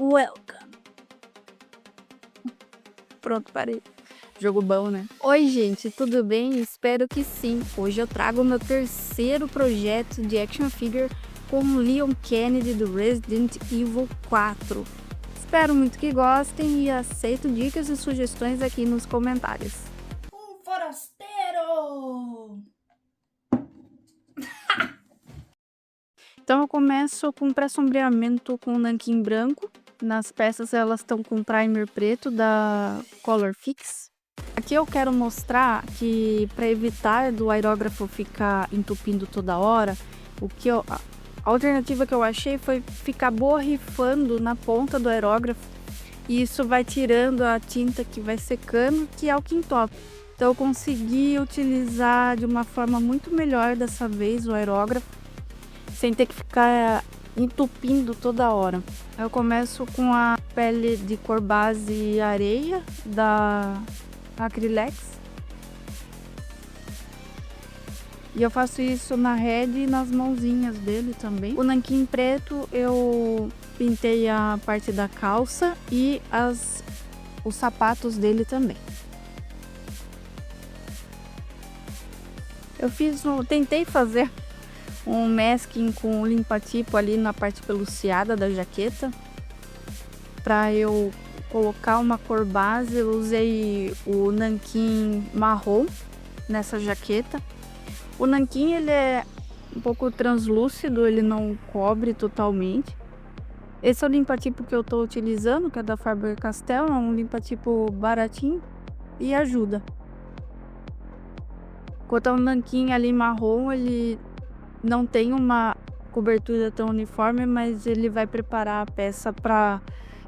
Welcome. Pronto, parei. Jogo bom, né? Oi, gente, tudo bem? Espero que sim. Hoje eu trago o meu terceiro projeto de action figure com o Leon Kennedy do Resident Evil 4. Espero muito que gostem e aceito dicas e sugestões aqui nos comentários. Um forasteiro! Então eu começo com pré-sombreamento com nanquim branco. Nas peças elas estão com primer preto da Color Fix. Aqui eu quero mostrar que para evitar do aerógrafo ficar entupindo toda hora, a alternativa que eu achei foi ficar borrifando na ponta do aerógrafo e isso vai tirando a tinta que vai secando, que é o que entope. Então eu consegui utilizar de uma forma muito melhor dessa vez o aerógrafo, sem ter que ficar entupindo toda hora. Eu começo com a pele de cor base areia da Acrylex. E eu faço isso na head e nas mãozinhas dele também. O nanquim preto eu pintei a parte da calça e os sapatos dele também. Tentei fazer um masking com limpa-tipo ali na parte peluciada da jaqueta. Para eu colocar uma cor base, eu usei o nanquim marrom nessa jaqueta. O nanquim ele é um pouco translúcido, ele não cobre totalmente. Esse é o limpa-tipo que eu estou utilizando, que é da Faber-Castell, é um limpa-tipo baratinho e ajuda. Quanto ao nanquim ali marrom, ele não tem uma cobertura tão uniforme, mas ele vai preparar a peça para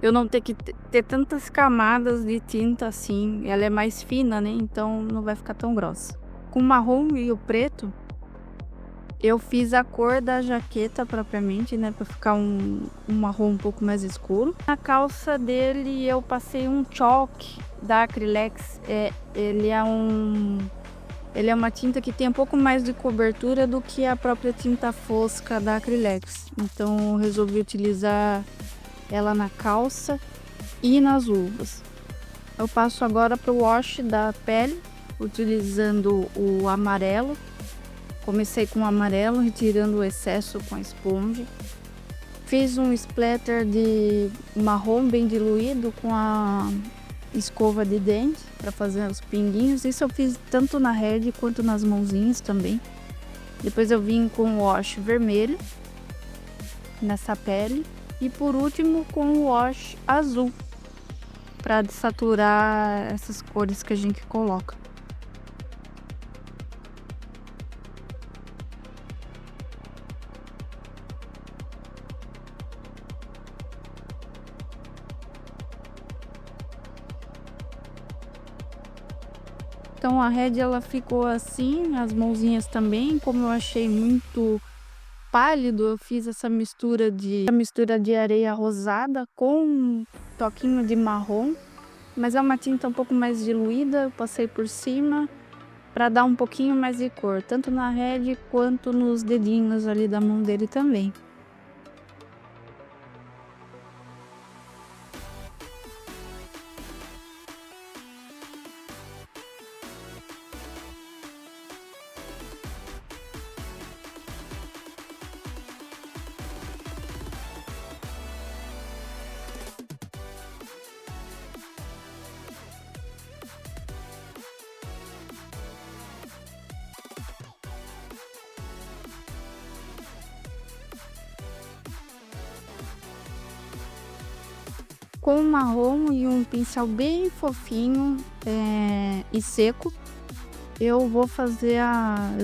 eu não ter que ter tantas camadas de tinta assim. Ela é mais fina, né? Então não vai ficar tão grossa. Com o marrom e o preto, eu fiz a cor da jaqueta propriamente, né? Para ficar um marrom um pouco mais escuro. Na calça dele eu passei um chalk da Acrylex. Ele é uma tinta que tem um pouco mais de cobertura do que a própria tinta fosca da Acrylex. Então eu resolvi utilizar ela na calça e nas luvas. Eu passo agora para o wash da pele, utilizando o amarelo. Comecei com o amarelo, retirando o excesso com a esponja. Fiz um splatter de marrom bem diluído com a escova de dente para fazer os pinguinhos. Isso eu fiz tanto na head quanto nas mãozinhas também. Depois eu vim com o wash vermelho nessa pele e por último com o wash azul para desaturar essas cores que a gente coloca. Então a head ela ficou assim, as mãozinhas também. Como eu achei muito pálido, eu fiz essa mistura de areia rosada com um toquinho de marrom, mas é uma tinta um pouco mais diluída. Eu passei por cima para dar um pouquinho mais de cor, tanto na head quanto nos dedinhos ali da mão dele também. Com um marrom e um pincel bem fofinho e seco, eu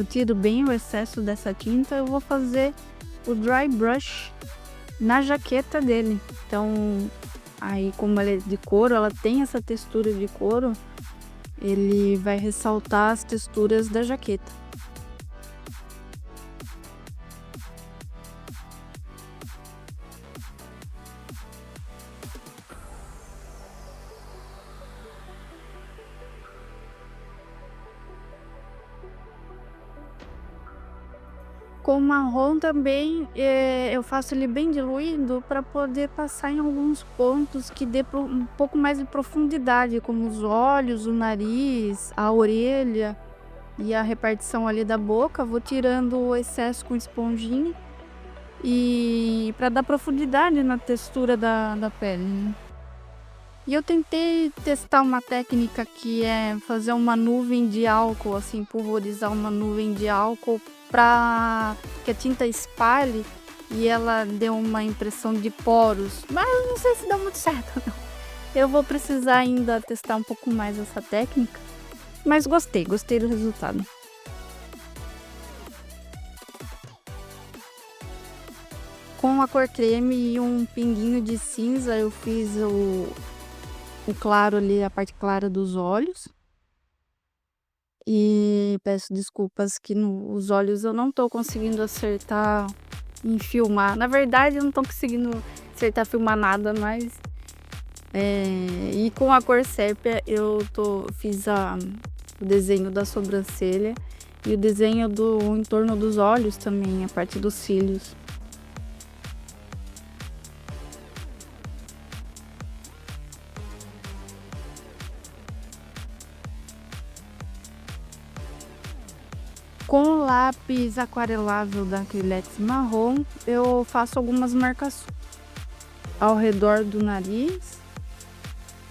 tiro bem o excesso dessa tinta, eu vou fazer o dry brush na jaqueta dele. Então, aí como ela é de couro, ela tem essa textura de couro, ele vai ressaltar as texturas da jaqueta. Com o marrom também, eu faço ele bem diluído para poder passar em alguns pontos que dê um pouco mais de profundidade, como os olhos, o nariz, a orelha e a repartição ali da boca. Vou tirando o excesso com esponjinha e para dar profundidade na textura da pele, né? E eu tentei testar uma técnica que é fazer uma nuvem de álcool, assim, pulverizar uma nuvem de álcool para que a tinta espalhe e ela dê uma impressão de poros. Mas não sei se dá muito certo, não. Eu vou precisar ainda testar um pouco mais essa técnica. Mas gostei do resultado. Com a cor creme e um pinguinho de cinza, eu fiz o claro ali, a parte clara dos olhos. E peço desculpas que os olhos eu não tô conseguindo acertar em filmar. Na verdade, eu não tô conseguindo acertar filmar nada, mas... E com a cor sépia eu fiz o desenho da sobrancelha e o desenho do entorno dos olhos também, a parte dos cílios. Com o lápis aquarelável da Acrylex marrom, eu faço algumas marcações ao redor do nariz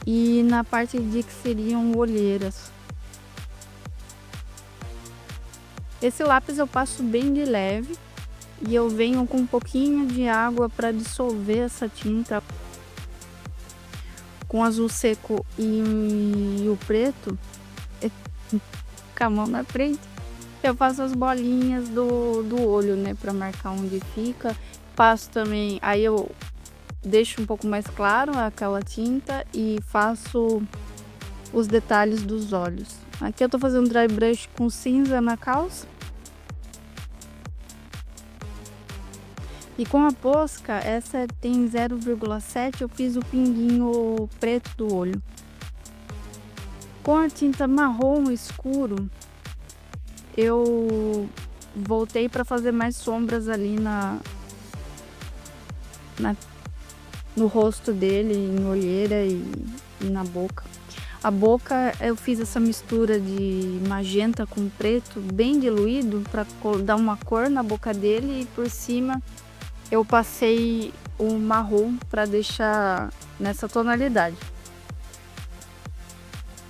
e na parte de que seriam olheiras. Esse lápis eu passo bem de leve e eu venho com um pouquinho de água para dissolver essa tinta. Com azul seco e o preto, com a mão na frente, eu faço as bolinhas do olho, né, para marcar onde fica. Passo também, aí eu deixo um pouco mais claro aquela tinta e faço os detalhes dos olhos. Aqui eu tô fazendo dry brush com cinza na calça. E com a Posca, essa tem 0,7, eu fiz o pinguinho preto do olho. Com a tinta marrom escuro, eu voltei para fazer mais sombras ali no rosto dele, em olheira e na boca. A boca eu fiz essa mistura de magenta com preto bem diluído para dar uma cor na boca dele e por cima eu passei o marrom para deixar nessa tonalidade.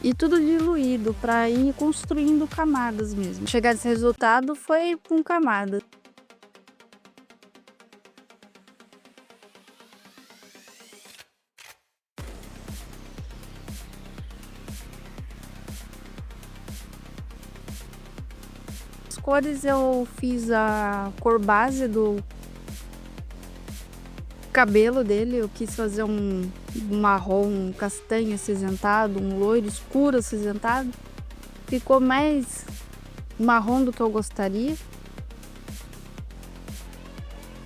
E tudo diluído para ir construindo camadas mesmo. Chegar nesse resultado foi com camadas. As cores eu fiz a cor base do cabelo dele, eu quis fazer um marrom castanho acinzentado, um loiro escuro acinzentado. Ficou mais marrom do que eu gostaria.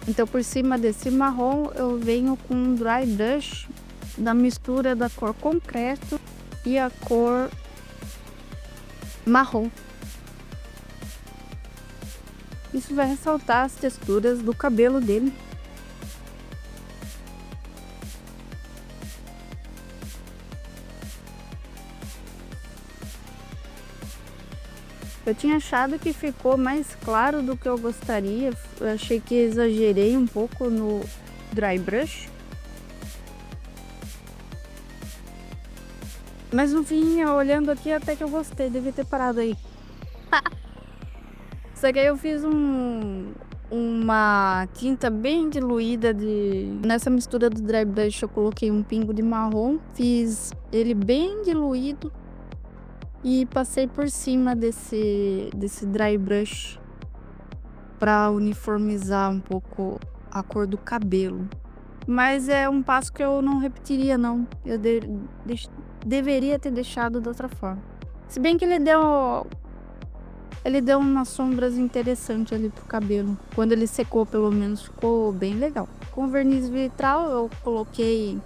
Então por cima desse marrom eu venho com um dry brush da mistura da cor concreto e a cor marrom. Isso vai ressaltar as texturas do cabelo dele. Eu tinha achado que ficou mais claro do que eu gostaria. Eu achei que exagerei um pouco no dry brush. Mas no fim, olhando aqui, até que eu gostei. Devia ter parado aí. Só que aí eu fiz uma tinta bem diluída nessa mistura do dry brush eu coloquei um pingo de marrom. Fiz ele bem diluído. E passei por cima desse dry brush para uniformizar um pouco a cor do cabelo. Mas é um passo que eu não repetiria, não. Eu deveria ter deixado de outra forma. Se bem que ele deu umas sombras interessantes ali pro cabelo. Quando ele secou, pelo menos, ficou bem legal. Com verniz vitral eu coloquei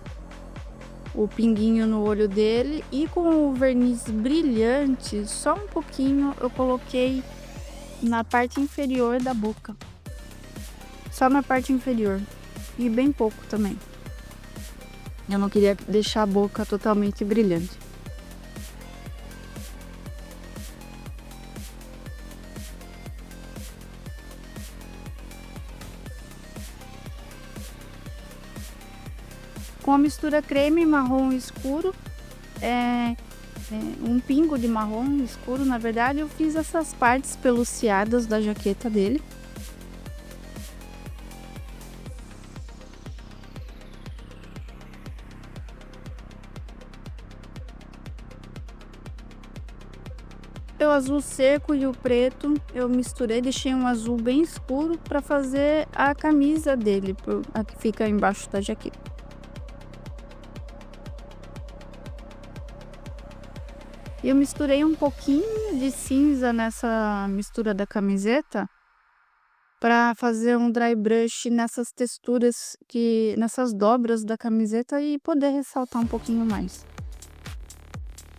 o pinguinho no olho dele e com o verniz brilhante, só um pouquinho, eu coloquei na parte inferior da boca. só na parte inferior e bem pouco também. Eu não queria deixar a boca totalmente brilhante. Com a mistura creme marrom escuro, um pingo de marrom escuro, na verdade, eu fiz essas partes peluciadas da jaqueta dele. O azul seco e o preto eu misturei, deixei um azul bem escuro para fazer a camisa dele, a que fica embaixo da jaqueta. Eu misturei um pouquinho de cinza nessa mistura da camiseta para fazer um dry brush nessas texturas, nessas dobras da camiseta e poder ressaltar um pouquinho mais.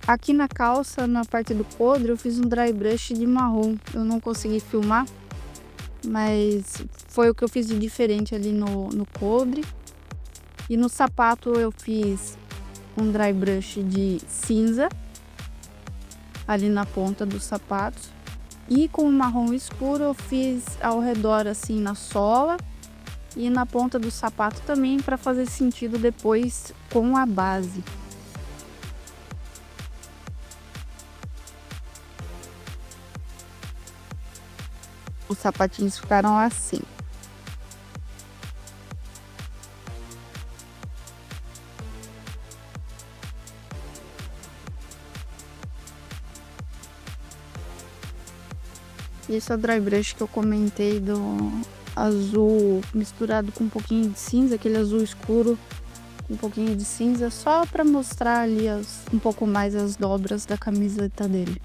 Aqui na calça, na parte do coldre, eu fiz um dry brush de marrom. Eu não consegui filmar, mas foi o que eu fiz de diferente ali no coldre. E no sapato eu fiz um dry brush de cinza ali na ponta do sapato, e com o marrom escuro eu fiz ao redor assim na sola e na ponta do sapato também, para fazer sentido depois com a base. Os sapatinhos ficaram assim. Esse é o dry brush que eu comentei, do azul misturado com um pouquinho de cinza, aquele azul escuro com um pouquinho de cinza, só para mostrar ali um pouco mais as dobras da camiseta dele.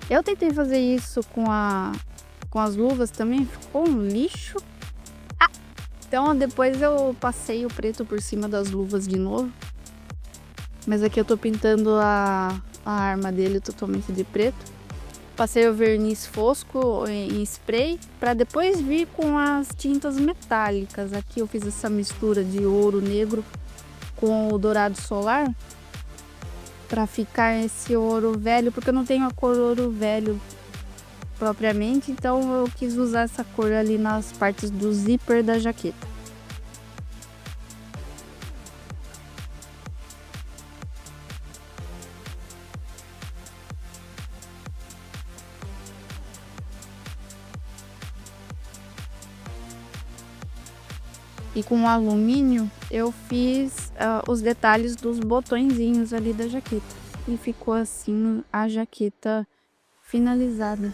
Eu tentei fazer isso com as luvas também, ficou um lixo. Então depois eu passei o preto por cima das luvas de novo. Mas aqui eu tô pintando a arma dele totalmente de preto. Passei o verniz fosco em spray para depois vir com as tintas metálicas. Aqui eu fiz essa mistura de ouro negro com o dourado solar para ficar esse ouro velho, porque eu não tenho a cor ouro velho propriamente, então eu quis usar essa cor ali nas partes do zíper da jaqueta. E com alumínio eu fiz os detalhes dos botõezinhos ali da jaqueta. E ficou assim a jaqueta finalizada.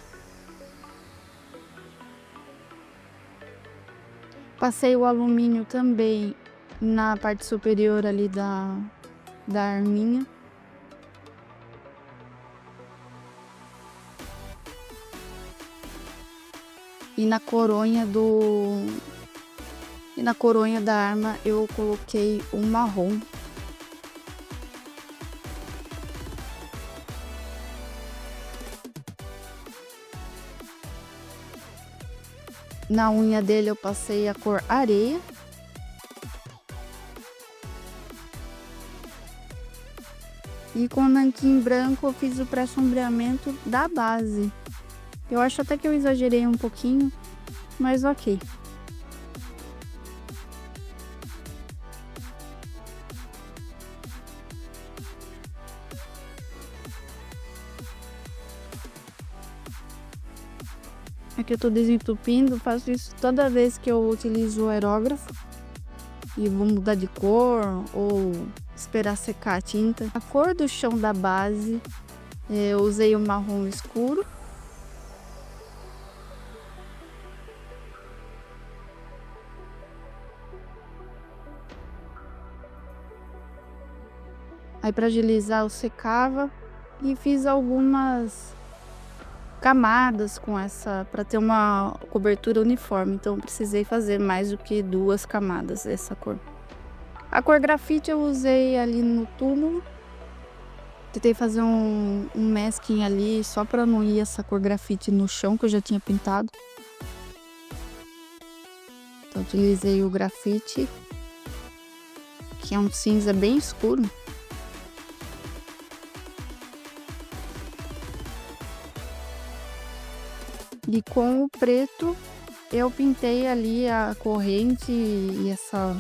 Passei o alumínio também na parte superior ali da arminha. E na coronha da arma eu coloquei um marrom. Na unha dele eu passei a cor areia. E com o nanquim branco eu fiz o pré-sombreamento da base. Eu acho até que eu exagerei um pouquinho, mas ok. Aqui eu tô desentupindo, faço isso toda vez que eu utilizo o aerógrafo e vou mudar de cor ou esperar secar a tinta. A cor do chão da base, eu usei o marrom escuro. Aí para agilizar eu secava e fiz algumas camadas com essa, para ter uma cobertura uniforme, então precisei fazer mais do que 2 camadas dessa cor. A cor grafite eu usei ali no túmulo Tentei fazer um masking ali só pra não ir essa cor grafite no chão que eu já tinha pintado. Então utilizei o grafite, que é um cinza bem escuro. E com o preto eu pintei ali a corrente e essa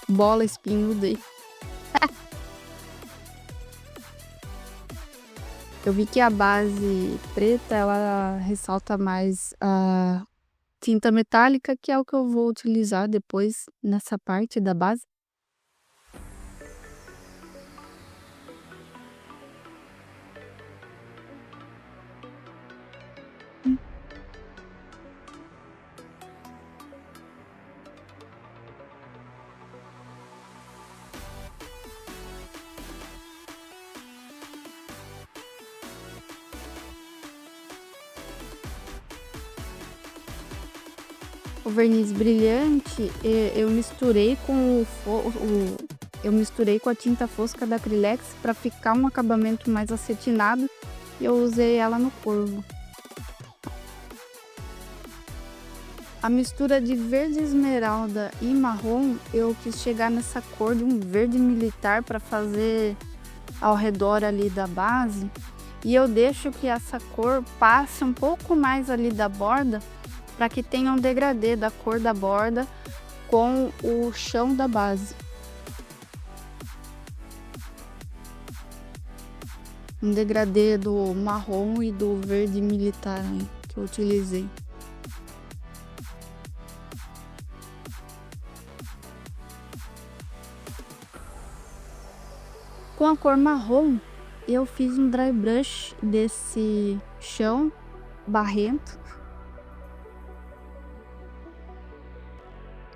bola espinhuda aí. Eu vi que a base preta, ela ressalta mais a tinta metálica, que é o que eu vou utilizar depois nessa parte da base. O verniz brilhante, eu misturei com eu misturei com a tinta fosca da Acrylex para ficar um acabamento mais acetinado, e eu usei ela no corvo. A mistura de verde esmeralda e marrom, eu quis chegar nessa cor de um verde militar para fazer ao redor ali da base, e eu deixo que essa cor passe um pouco mais ali da borda, para que tenha um degradê da cor da borda com o chão da base. Um degradê do marrom e do verde militar aí, que eu utilizei. Com a cor marrom, eu fiz um dry brush desse chão barrento.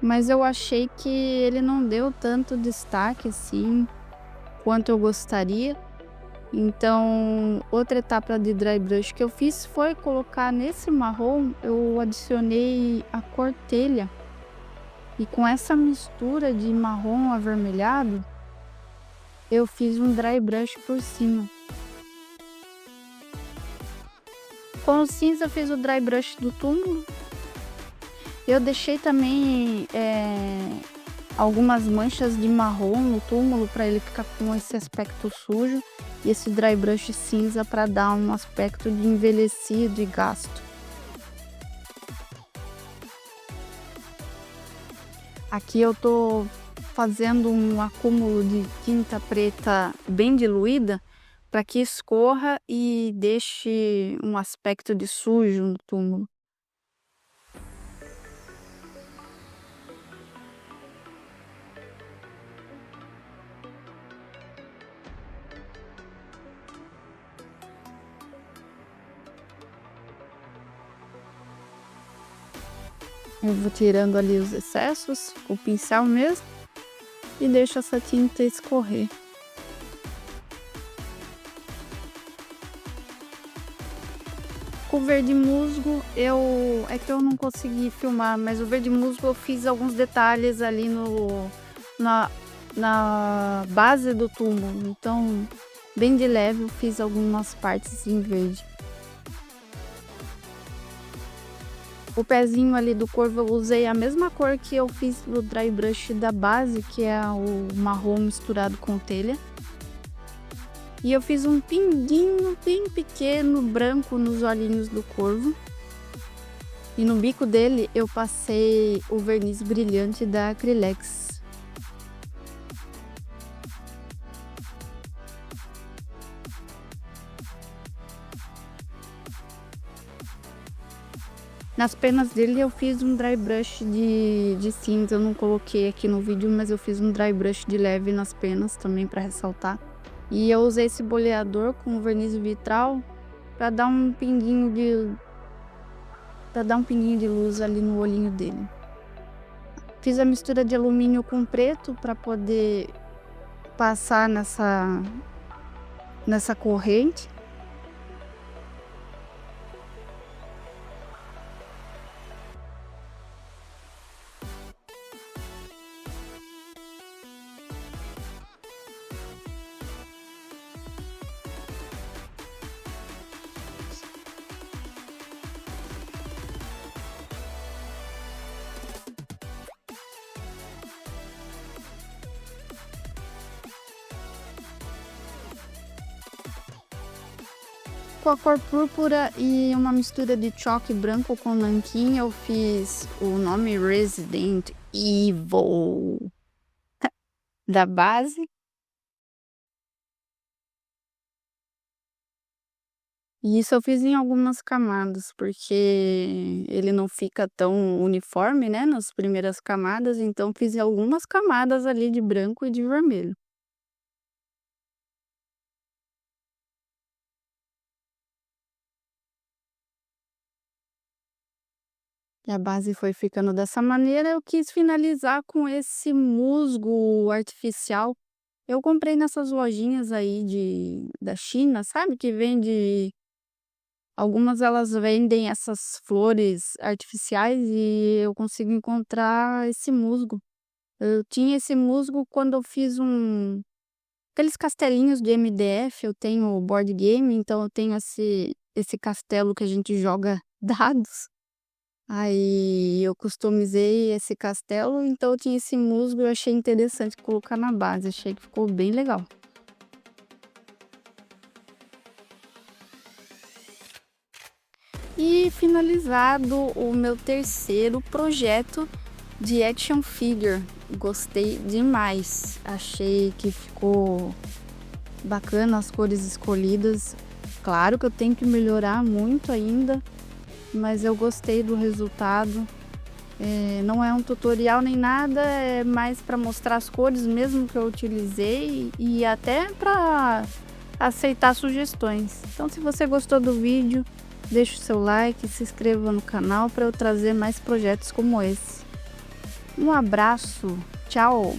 Mas eu achei que ele não deu tanto destaque assim quanto eu gostaria. Então, outra etapa de dry brush que eu fiz foi colocar nesse marrom, eu adicionei a cor telha. E com essa mistura de marrom avermelhado, eu fiz um dry brush por cima. Com o cinza eu fiz o dry brush do túmulo. Eu deixei também algumas manchas de marrom no túmulo para ele ficar com esse aspecto sujo, e esse dry brush cinza para dar um aspecto de envelhecido e gasto. Aqui eu tô fazendo um acúmulo de tinta preta bem diluída para que escorra e deixe um aspecto de sujo no túmulo. Eu vou tirando ali os excessos com o pincel mesmo e deixo essa tinta escorrer. Com o verde musgo, é que eu não consegui filmar, mas o verde musgo eu fiz alguns detalhes ali na base do túmulo, então bem de leve eu fiz algumas partes em verde. O pezinho ali do corvo eu usei a mesma cor que eu fiz no dry brush da base, que é o marrom misturado com telha. E eu fiz um pinguinho bem pequeno branco nos olhinhos do corvo. E no bico dele eu passei o verniz brilhante da Acrylex. Nas penas dele eu fiz um dry brush de cinza, eu não coloquei aqui no vídeo, mas eu fiz um dry brush de leve nas penas também para ressaltar. E eu usei esse boleador com verniz vitral para dar um pinguinho de luz ali no olhinho dele. Fiz a mistura de alumínio com preto para poder passar nessa corrente. com a cor púrpura e uma mistura de choque branco com nanquim, eu fiz o nome Resident Evil da base. E isso eu fiz em algumas camadas, porque ele não fica tão uniforme, né, nas primeiras camadas, então fiz em algumas camadas ali de branco e de vermelho. E a base foi ficando dessa maneira, eu quis finalizar com esse musgo artificial. Eu comprei nessas lojinhas aí da China, sabe, que vende. Algumas elas vendem essas flores artificiais e eu consigo encontrar esse musgo. Eu tinha esse musgo quando eu fiz aqueles castelinhos de MDF, eu tenho o board game, então eu tenho esse castelo que a gente joga dados. Aí eu customizei esse castelo, então eu tinha esse musgo e eu achei interessante colocar na base, achei que ficou bem legal. E finalizado o meu terceiro projeto de action figure. Gostei demais. Achei que ficou bacana as cores escolhidas. Claro que eu tenho que melhorar muito ainda, mas eu gostei do resultado. Não é um tutorial nem nada, é mais para mostrar as cores mesmo que eu utilizei e até para aceitar sugestões. Então, se você gostou do vídeo, deixe o seu like e se inscreva no canal para eu trazer mais projetos como esse. Um abraço, tchau!